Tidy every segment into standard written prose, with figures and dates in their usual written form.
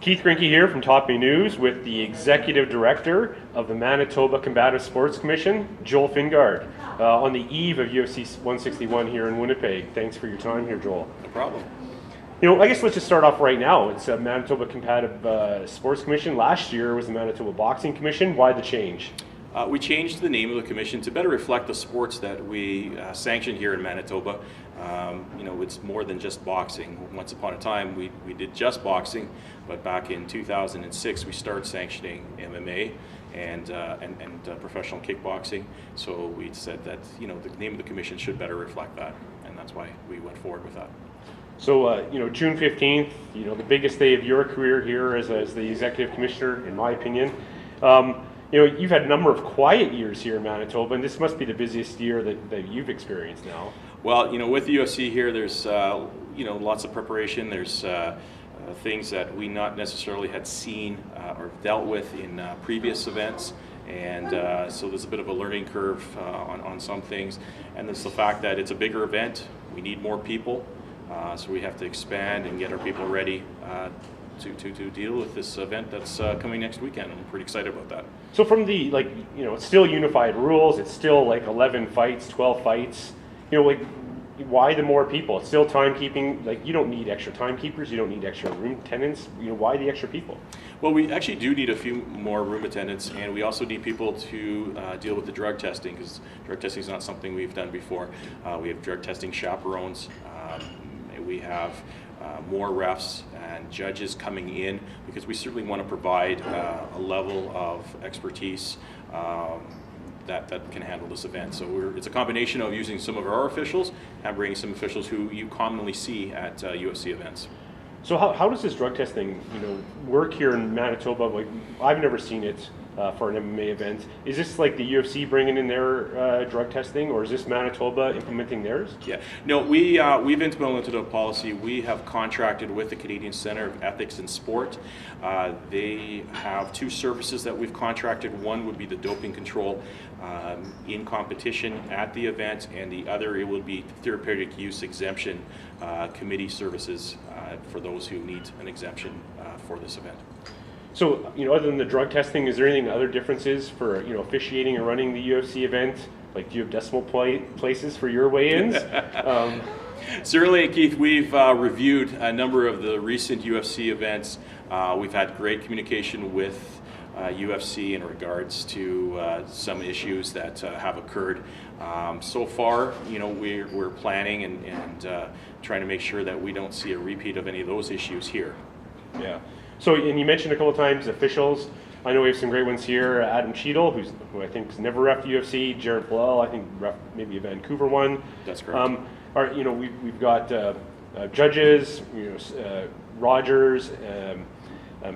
Keith Grinke here from Top Me News with the Executive Director of the Manitoba Combative Sports Commission, Joel Fingard, on the eve of UFC 161 here in Winnipeg. Thanks for your time here, Joel. No problem. I guess let's just start off right now. It's a Manitoba Combative Sports Commission. Last year was the Manitoba Boxing Commission. Why the change? We changed the name of the commission to better reflect the sports that we sanction here in Manitoba. It's more than just boxing. Once upon a time, we did just boxing, but back in 2006, we started sanctioning MMA and professional kickboxing. So we said that the name of the commission should better reflect that, and that's why we went forward with that. So, June 15th, the biggest day of your career here as the executive commissioner, in my opinion. You've had a number of quiet years here in Manitoba, and this must be the busiest year that you've experienced now. Well, with the UFC here, there's lots of preparation. There's things that we not necessarily had seen or dealt with in previous events, and so there's a bit of a learning curve on some things. And there's the fact that it's a bigger event. We need more people, so we have to expand and get our people ready to deal with this event that's coming next weekend. I'm pretty excited about that. So from the, it's still unified rules, it's still 11 fights, 12 fights, why the more people? It's still timekeeping, you don't need extra timekeepers, you don't need extra room attendants, why the extra people? Well, we actually do need a few more room attendants, and we also need people to deal with the drug testing, because drug testing is not something we've done before. We have drug testing chaperones, we have more refs and judges coming in, because we certainly want to provide a level of expertise that can handle this event. So it's a combination of using some of our officials and bringing some officials who you commonly see at UFC events. So how does this drug testing work here in Manitoba? I've never seen it for an MMA event. Is this like the UFC bringing in their drug testing, or is this Manitoba implementing theirs? Yeah, no, we've implemented a policy. We have contracted with the Canadian Centre of Ethics in Sport. They have two services that we've contracted. One would be the doping control in competition at the event, and the other it will be therapeutic use exemption committee services for those who need an exemption for this event. So, other than the drug testing, is there anything other differences for, officiating and running the UFC event? Do you have decimal places for your weigh-ins? Certainly, Keith, we've reviewed a number of the recent UFC events. We've had great communication with UFC in regards to some issues that have occurred. So far, we're planning and trying to make sure that we don't see a repeat of any of those issues here. Yeah. So, and you mentioned a couple of times officials. I know we have some great ones here. Adam Cheadle, who I think has never reffed UFC. Jared Blell, I think reffed maybe a Vancouver one. That's correct. We've got judges, Rogers,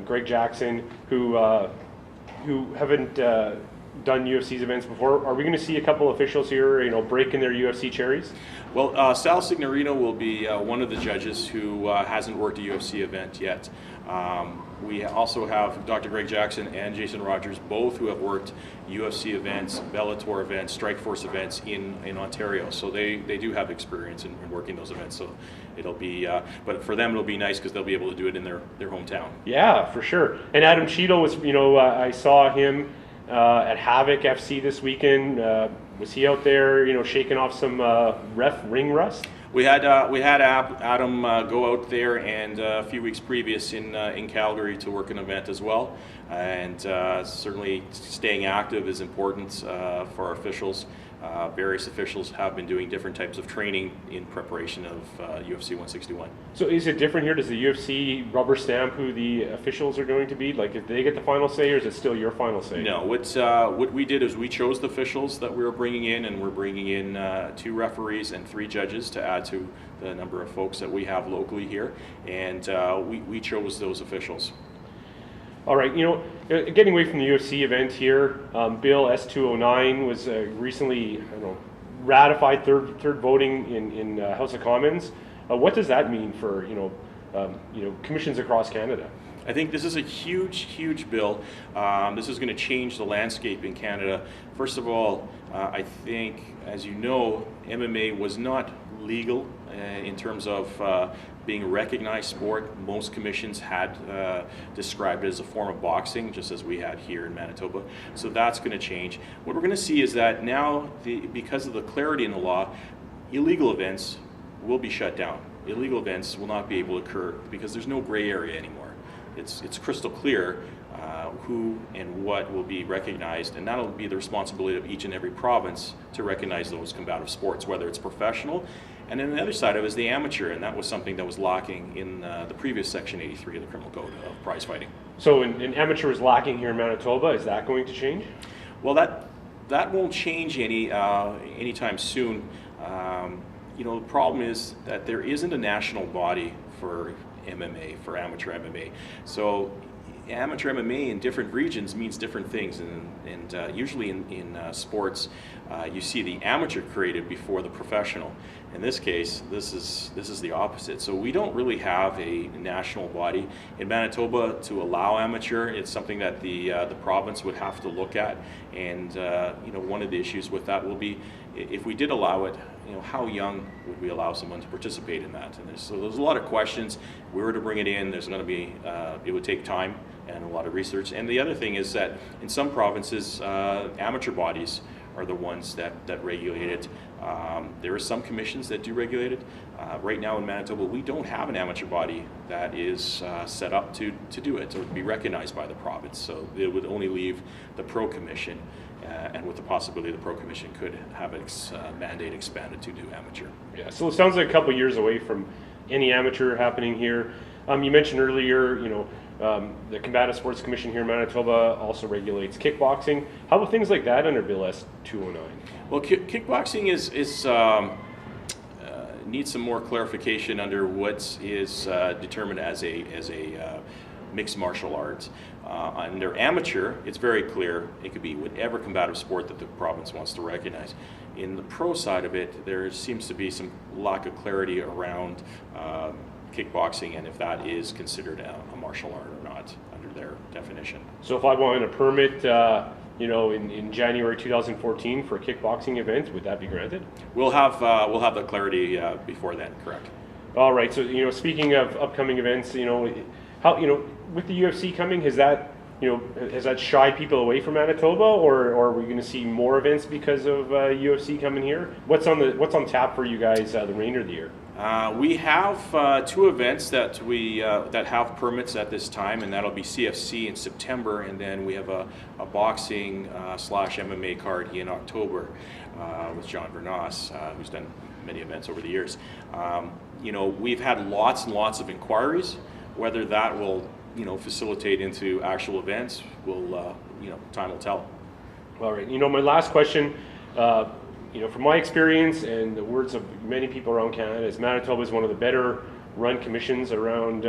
Greg Jackson, who haven't done UFC's events before. Are we going to see a couple officials here, breaking their UFC cherries? Well, Sal Signorino will be one of the judges who hasn't worked a UFC event yet. We also have Dr. Greg Jackson and Jason Rogers, both who have worked UFC events, Bellator events, Strikeforce events in Ontario. So they do have experience in working those events. So it'll be, but for them it'll be nice because they'll be able to do it in their hometown. Yeah, for sure. And Adam Cheadle was, I saw him at Havoc FC this weekend. Was he out there, shaking off some ring rust? We had Adam go out there, and a few weeks previous in Calgary to work an event as well. And certainly staying active is important for our officials. Various officials have been doing different types of training in preparation of UFC 161. So is it different here? Does the UFC rubber stamp who the officials are going to be? If they get the final say, or is it still your final say? No, what we did is we chose the officials that we were bringing in, and we're bringing in 2 referees and 3 judges to add to the number of folks that we have locally here, and we chose those officials. All right, getting away from the UFC event here, Bill S-209 was recently, ratified third voting in House of Commons. What does that mean for commissions across Canada? I think this is a huge bill. This is going to change the landscape in Canada. First of all, I think, as you know, MMA was not legal in terms of being a recognized sport. Most commissions had described it as a form of boxing, just as we had here in Manitoba. So that's going to change. What we're going to see is that now, because of the clarity in the law, illegal events will be shut down. Illegal events will not be able to occur because there's no gray area anymore. It's crystal clear who and what will be recognized, and that'll be the responsibility of each and every province to recognize those combative sports, whether it's professional. And then the other side of it is the amateur, and that was something that was lacking in the previous Section 83 of the Criminal Code of prize fighting. So an amateur is lacking here in Manitoba. Is that going to change? Well, that won't change anytime soon. The problem is that there isn't a national body for MMA, for amateur MMA. So amateur MMA in different regions means different things, and usually in sports you see the amateur created before the professional. In this case, this is the opposite. So we don't really have a national body in Manitoba to allow amateur. It's something that the province would have to look at, and one of the issues with that will be, if we did allow it, how young would we allow someone to participate in that? And so there's a lot of questions. If we were to bring it in, there's going to be it would take time and a lot of research. And the other thing is that in some provinces, amateur bodies are the ones that regulate it. There are some commissions that do regulate it. Right now in Manitoba, we don't have an amateur body that is set up to do it, or to be recognized by the province. So it would only leave the Pro Commission, and with the possibility the Pro Commission could have its mandate expanded to do amateur. Yeah, so it sounds like a couple of years away from any amateur happening here. You mentioned earlier, the Combative Sports Commission here in Manitoba also regulates kickboxing. How about things like that under Bill S-209? Well, kickboxing is needs some more clarification under what is determined as a mixed martial arts. Under amateur, it's very clear. It could be whatever combative sport that the province wants to recognize. In the pro side of it, there seems to be some lack of clarity around kickboxing and if that is considered a martial art or not under their definition. So if I wanted a permit, in January 2014 for a kickboxing event, would that be granted? We'll have the clarity before then. Correct. All right. So speaking of upcoming events, how with the UFC coming, has that shied people away from Manitoba, or are we going to see more events because of UFC coming here? What's on tap for you guys the remainder of the year? We have two events that that have permits at this time, and that'll be CFC in September, and then we have a boxing slash MMA card in October with John Vernas, who's done many events over the years. We've had lots and lots of inquiries. Whether that will facilitate into actual events, time will tell. All right. My last question. From my experience and the words of many people around Canada, is Manitoba is one of the better run commissions around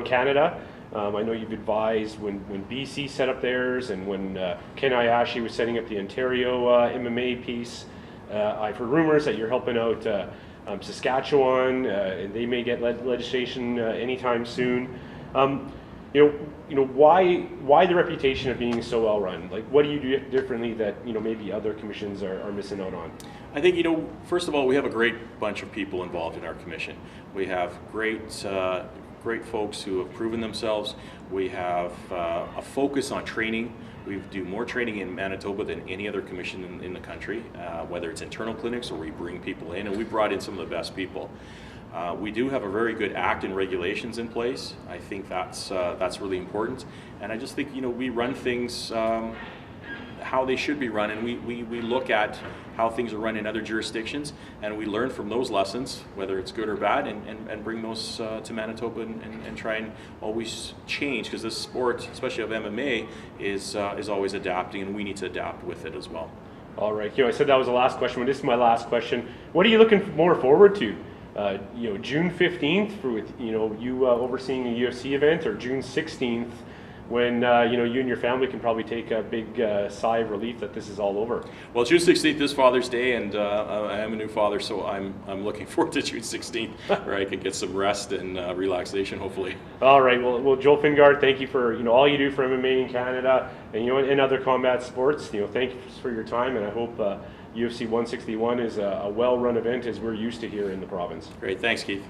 Canada. I know you've advised when BC set up theirs, and when Ken Ayashi was setting up the Ontario MMA piece. I've heard rumors that you're helping out Saskatchewan, and they may get legislation anytime soon. Why the reputation of being so well run? Like, what do you do differently that maybe other commissions are missing out on? I think first of all, we have a great bunch of people involved in our commission. We have great folks who have proven themselves. We have a focus on training. We do more training in Manitoba than any other commission in the country, whether it's internal clinics or we bring people in, and we brought in some of the best people. We do have a very good act and regulations in place. I think that's really important, and I just think we run things how they should be run, and we look at how things are run in other jurisdictions, and we learn from those lessons, whether it's good or bad, and bring those to Manitoba and try and always change, because this sport, especially of MMA, is always adapting, and we need to adapt with it as well. All right, I said that was the last question, but this is my last question. What are you looking more forward to? June 15th for you overseeing a UFC event, or June 16th when you and your family can probably take a big sigh of relief that this is all over? Well, June 16th is Father's Day, and I am a new father, so I'm looking forward to June 16th, where I can get some rest and relaxation, hopefully. All right. Well, Joel Fingard, thank you for all you do for MMA in Canada and in other combat sports. Thank you for your time, and I hope UFC 161 is a well-run event as we're used to here in the province. Great. Thanks, Keith.